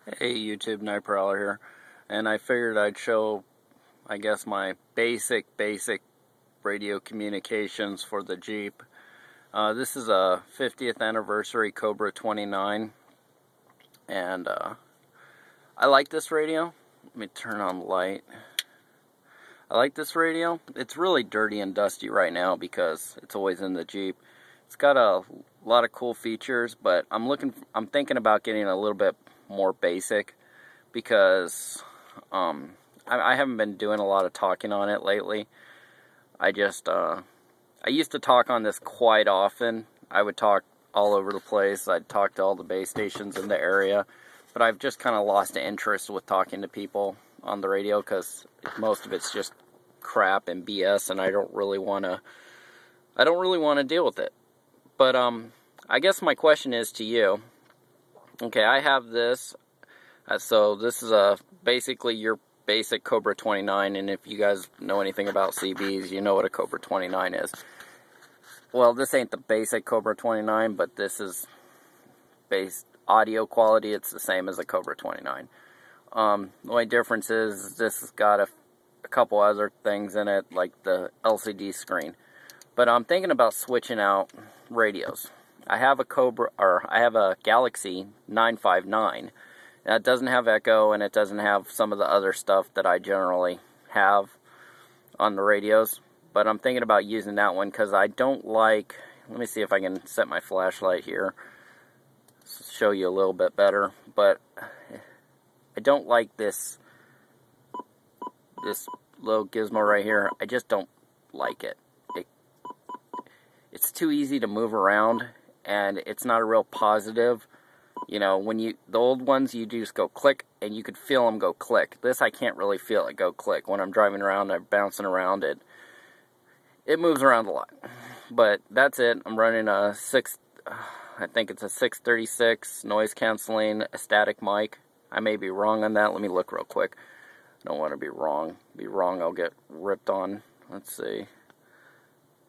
Hey YouTube, Night Prowler here, and I figured I'd show, I guess, my basic radio communications for the Jeep. This is a 50th anniversary Cobra 29, and I like this radio. Let me turn on the light. I like this radio. It's really dirty and dusty right now because it's always in the Jeep. It's got a lot of cool features, but I'm thinking about getting a little bit more basic because I haven't been doing a lot of talking on it lately. I used to talk on this quite often. I would talk all over the place. I'd talk to all the base stations in the area, but I've just kind of lost interest with talking to people on the radio because most of it's just crap and BS, and I don't really want to deal with it. But I guess my question is to you. Okay, I have this. So this is basically your basic Cobra 29, and if you guys know anything about CBs, you know what a Cobra 29 is. Well, this ain't the basic Cobra 29, but this is base audio quality. It's the same as a Cobra 29. The only difference is this has got a couple other things in it, like the LCD screen. But I'm thinking about switching out radios. I have a Galaxy 959. Now, it doesn't have echo, and it doesn't have some of the other stuff that I generally have on the radios. But I'm thinking about using that one because I don't like... Let me see if I can set my flashlight here. Show you a little bit better. But I don't like this little gizmo right here. I just don't like it. It's too easy to move around, and it's not a real positive. You know, when the old ones, you just go click, and you could feel them go click. This, I can't really feel it go click. When I'm driving around, I'm bouncing around, it moves around a lot. But that's it. I'm running a I think it's a 636 noise canceling, a static mic. I may be wrong on that. Let me look real quick. I don't want to be wrong. I'll get ripped on. Let's see.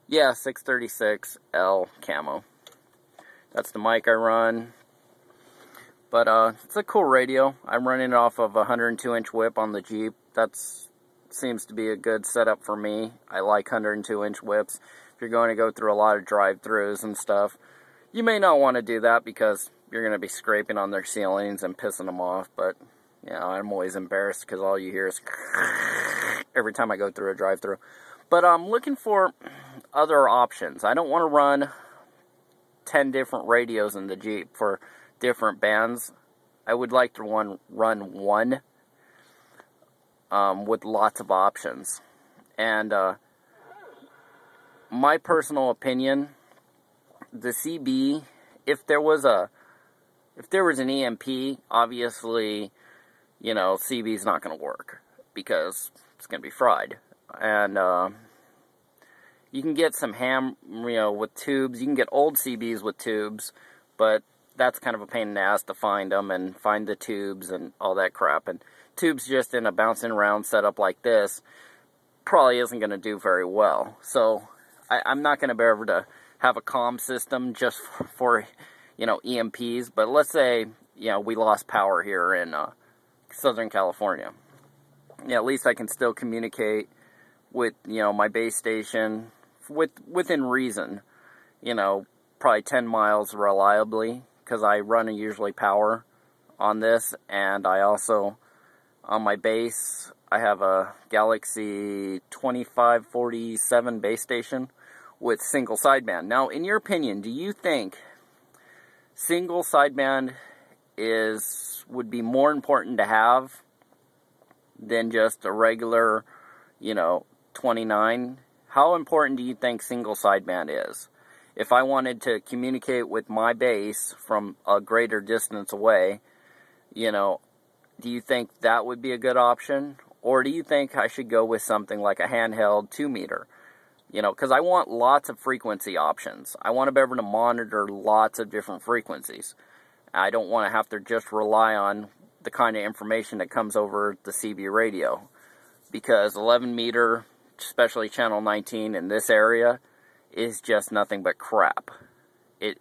Yeah, 636L camo. That's the mic I run. But it's a cool radio. I'm running it off of a 102-inch whip on the Jeep. That seems to be a good setup for me. I like 102-inch whips. If you're going to go through a lot of drive-thrus and stuff, you may not want to do that because you're going to be scraping on their ceilings and pissing them off. But, you know, I'm always embarrassed because all you hear is every time I go through a drive-thru. But I'm looking for other options. I don't want to run 10 different radios in the Jeep for different bands. I would like to run one with lots of options. And my personal opinion, the CB, if there was an EMP, obviously, you know, CB's not going to work because it's going to be fried. And you can get some with tubes. You can get old CBs with tubes, but that's kind of a pain in the ass to find them and find the tubes and all that crap. And tubes just in a bouncing around setup like this probably isn't going to do very well. So I'm not going to be able to have a comm system just for you know, EMPs. But let's say, you know, we lost power here in Southern California. Yeah, at least I can still communicate with, you know, my base station within reason. You know, probably 10 miles reliably, because I run usually power on this. And I also, on my base, I have a Galaxy 2547 base station with single sideband. Now, in your opinion, do you think single sideband would be more important to have than just a regular, you know, 29? How important do you think single sideband is? If I wanted to communicate with my base from a greater distance away, you know, do you think that would be a good option? Or do you think I should go with something like a handheld 2-meter? You know, because I want lots of frequency options. I want to be able to monitor lots of different frequencies. I don't want to have to just rely on the kind of information that comes over the CB radio. Because 11-meter, especially channel 19 in this area, is just nothing but crap. It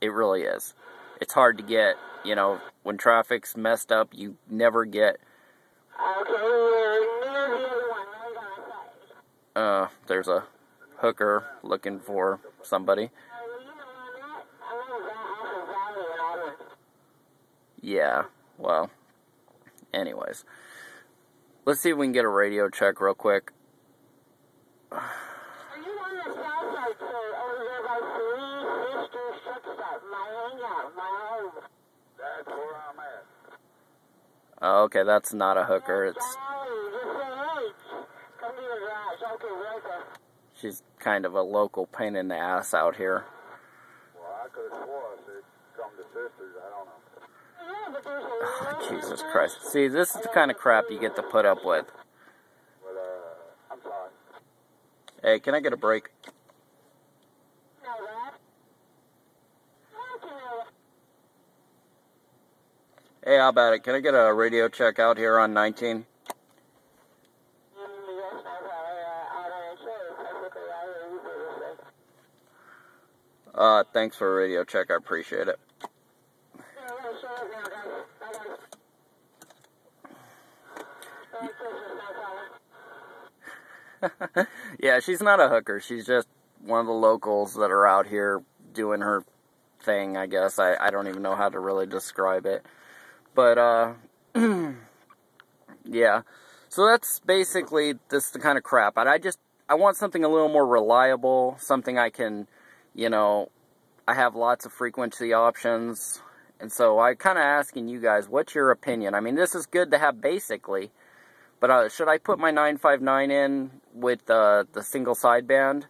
really is. it's hard to get, you know, when traffic's messed up, you never get. There's a hooker looking for somebody. Yeah, well, anyways. Let's see if we can get a radio check real quick. Are you on the south side, sir? Over there by 356, my hangout, my home. That's where I'm at. Oh, okay, that's not a hooker. It's. Just say, hey, come to the garage. Okay, right there. She's kind of a local pain in the ass out here. Well, I could have swore I said come to sisters. I don't know. Yeah, but there's a Oh, Jesus Christ. See, this is the kind of crap you get to put up with. But, I'm sorry. Hey, can I get a break? know that. How can I? Hey, how about it? Can I get a radio check out here on 19? Thanks for a radio check. I appreciate it. Yeah, she's not a hooker. She's just one of the locals that are out here doing her thing, I guess. I don't even know how to really describe it. But, yeah. So that's basically the kind of crap. And I want something a little more reliable, something I can, you know, I have lots of frequency options. And so I kind of asking you guys, what's your opinion? I mean, this is good to have basically, but should I put my 959 in with the single sideband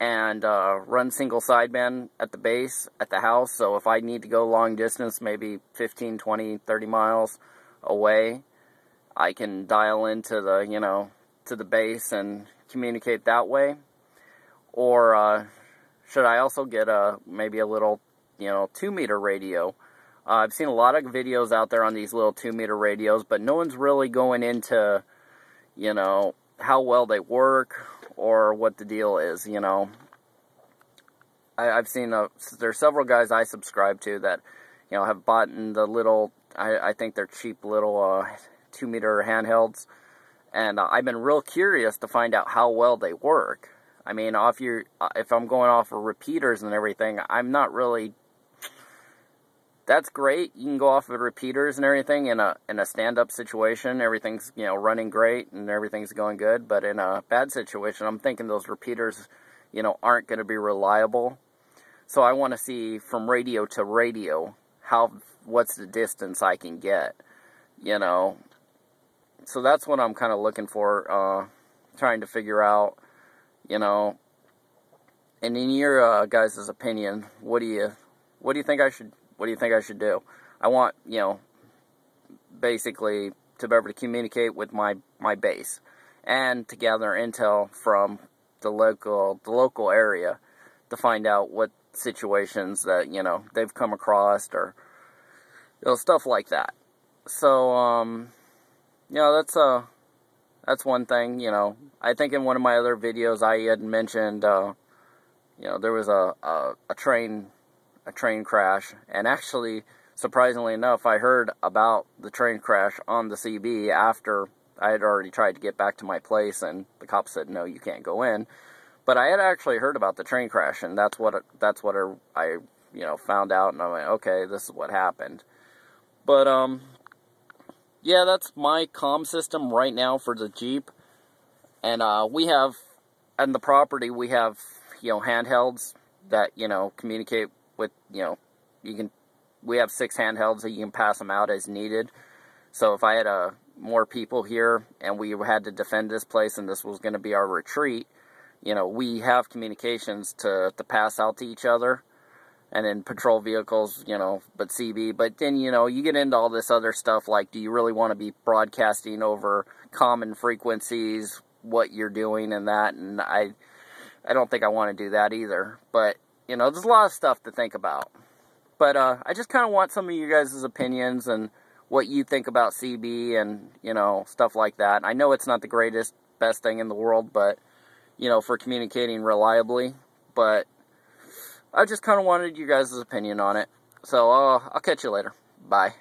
and run single sideband at the base, at the house? So if I need to go long distance, maybe 15, 20, 30 miles away, I can dial into the, you know, to the base and communicate that way. Or should I also get maybe a little, you know, 2-meter radio? I've seen a lot of videos out there on these little 2-meter radios, but no one's really going into, you know, how well they work or what the deal is, you know. I've seen, there's several guys I subscribe to that, you know, have bought in the little, I think they're cheap little 2-meter handhelds, and I've been real curious to find out how well they work. I mean, if I'm going off of repeaters and everything, I'm not really. That's great. You can go off of repeaters and everything in a stand-up situation. Everything's, you know, running great and everything's going good. But in a bad situation, I'm thinking those repeaters, you know, aren't going to be reliable. So I want to see from radio to radio what's the distance I can get, you know. So that's what I'm kind of looking for, trying to figure out, you know. And in your guys' opinion, what do you think I should do? I want, you know, basically to be able to communicate with my base and to gather intel from the local area to find out what situations that, you know, they've come across or, you know, stuff like that. So, you know, that's one thing, you know. I think in one of my other videos I had mentioned, you know, there was a train crash, and actually, surprisingly enough, I heard about the train crash on the CB after I had already tried to get back to my place, and the cops said, no, you can't go in. But I had actually heard about the train crash, and that's what I you know, found out, and I went, okay, this is what happened. But, yeah, that's my comm system right now for the Jeep. And we have, on the property, we have, you know, handhelds that, you know, communicate with, you know, we have 6 handhelds that you can pass them out as needed. So if I had more people here and we had to defend this place and this was going to be our retreat, you know, we have communications to pass out to each other. And in patrol vehicles, you know, but CB. But then, you know, you get into all this other stuff like, do you really want to be broadcasting over common frequencies, what you're doing and that? And I don't think I want to do that either. But, you know, there's a lot of stuff to think about. But I just kind of want some of you guys' opinions and what you think about CB and, you know, stuff like that. I know it's not the best thing in the world, but, you know, for communicating reliably. But I just kind of wanted you guys' opinion on it. So I'll catch you later. Bye.